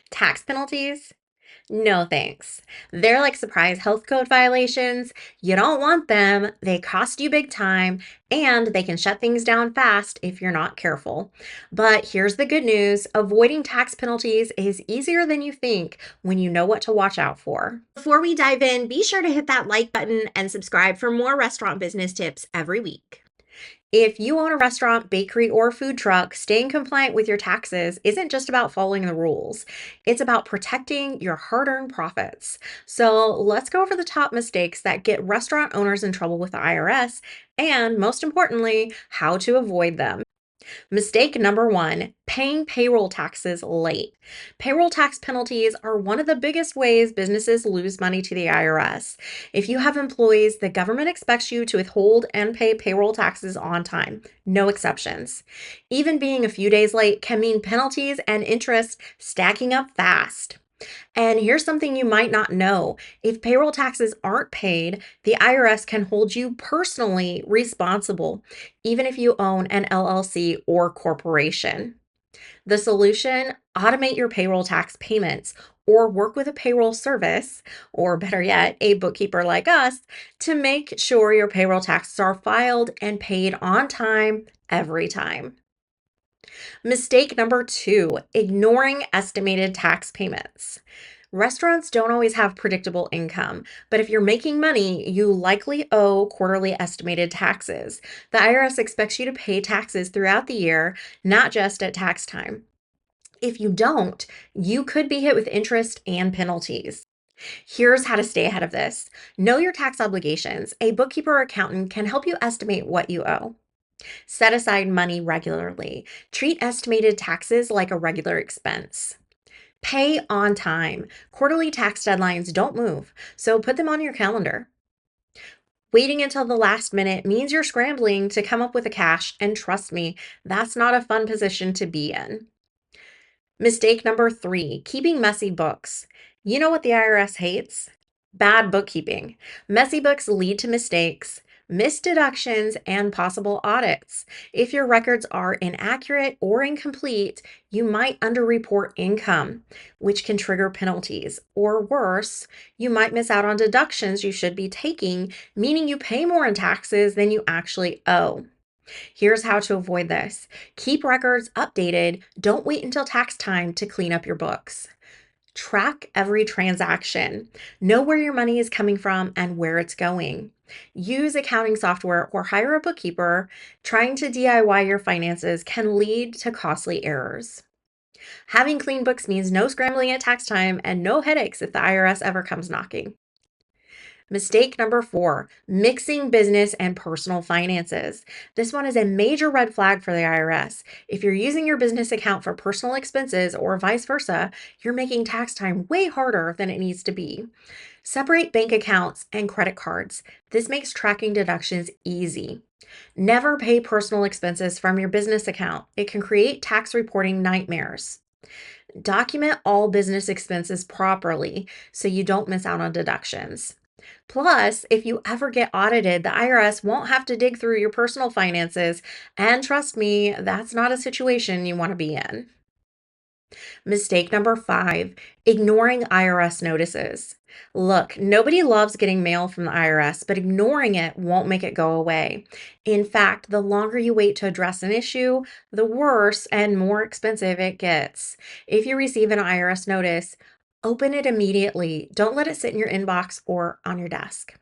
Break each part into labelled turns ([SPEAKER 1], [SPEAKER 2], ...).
[SPEAKER 1] Tax penalties? No thanks. They're like surprise health code violations. You don't want them. They cost you big time and they can shut things down fast if you're not careful. But here's the good news, avoiding tax penalties is easier than you think when you know what to watch out for. Before we dive in, be sure to hit that like button and subscribe for more restaurant business tips every week. If you own a restaurant, bakery, or food truck, staying compliant with your taxes isn't just about following the rules. It's about protecting your hard earned profits. So let's go over the top mistakes that get restaurant owners in trouble with the IRS and, most importantly, how to avoid them. Mistake number one, paying payroll taxes late. Payroll tax penalties are one of the biggest ways businesses lose money to the IRS. If you have employees, the government expects you to withhold and pay payroll taxes on time, no exceptions. Even being a few days late can mean penalties and interest stacking up fast. And here's something you might not know. If payroll taxes aren't paid, the IRS can hold you personally responsible, even if you own an LLC or corporation. The solution, automate your payroll tax payments or work with a payroll service, or better yet, a bookkeeper like us, to make sure your payroll taxes are filed and paid on time every time. Mistake number two, ignoring estimated tax payments. Restaurants don't always have predictable income, but if you're making money, you likely owe quarterly estimated taxes. The IRS expects you to pay taxes throughout the year, not just at tax time. If you don't, you could be hit with interest and penalties. Here's how to stay ahead of this. Know your tax obligations. A bookkeeper or accountant can help you estimate what you owe. Set aside money regularly. Treat estimated taxes like a regular expense. Pay on time. Quarterly tax deadlines don't move, so put them on your calendar. Waiting until the last minute means you're scrambling to come up with the cash, and trust me, that's not a fun position to be in. Mistake number three, keeping messy books. You know what the IRS hates? Bad bookkeeping. Messy books lead to mistakes, missed deductions, and possible audits. If your records are inaccurate or incomplete, you might underreport income, which can trigger penalties. Or worse, you might miss out on deductions you should be taking, meaning you pay more in taxes than you actually owe. Here's how to avoid this. Keep records updated. Don't wait until tax time to clean up your books. Track every transaction. Know where your money is coming from and where it's going. Use accounting software or hire a bookkeeper. Trying to DIY your finances can lead to costly errors. Having clean books means no scrambling at tax time and no headaches if the IRS ever comes knocking. Mistake number four, mixing business and personal finances. This one is a major red flag for the IRS. If you're using your business account for personal expenses or vice versa, you're making tax time way harder than it needs to be. Separate bank accounts and credit cards. This makes tracking deductions easy. Never pay personal expenses from your business account. It can create tax reporting nightmares. Document all business expenses properly so you don't miss out on deductions. Plus, if you ever get audited, the IRS won't have to dig through your personal finances. And trust me, that's not a situation you want to be in. Mistake number five, ignoring IRS notices. Look, nobody loves getting mail from the IRS, but ignoring it won't make it go away. In fact, the longer you wait to address an issue, the worse and more expensive it gets. If you receive an IRS notice, open it immediately. Don't let it sit in your inbox or on your desk.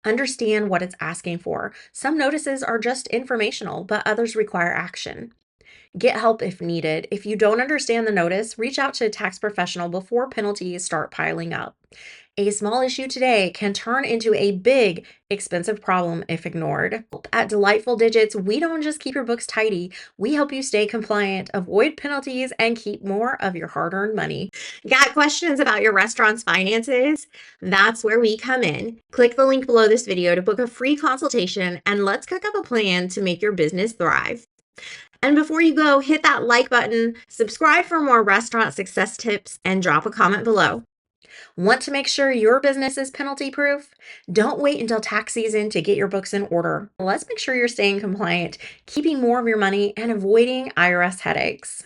[SPEAKER 1] Understand what it's asking for. Some notices are just informational, but others require action. Get help if needed. If you don't understand the notice, reach out to a tax professional before penalties start piling up. A small issue today can turn into a big, expensive problem if ignored. At Delightful Digits, we don't just keep your books tidy, we help you stay compliant, avoid penalties, and keep more of your hard earned money. Got questions about your restaurant's finances? That's where we come in. Click the link below this video to book a free consultation, and let's cook up a plan to make your business thrive. And before you go, hit that like button, subscribe for more restaurant success tips, and drop a comment below. Want to make sure your business is penalty proof? Don't wait until tax season to get your books in order. Let's make sure you're staying compliant, keeping more of your money, and avoiding IRS headaches.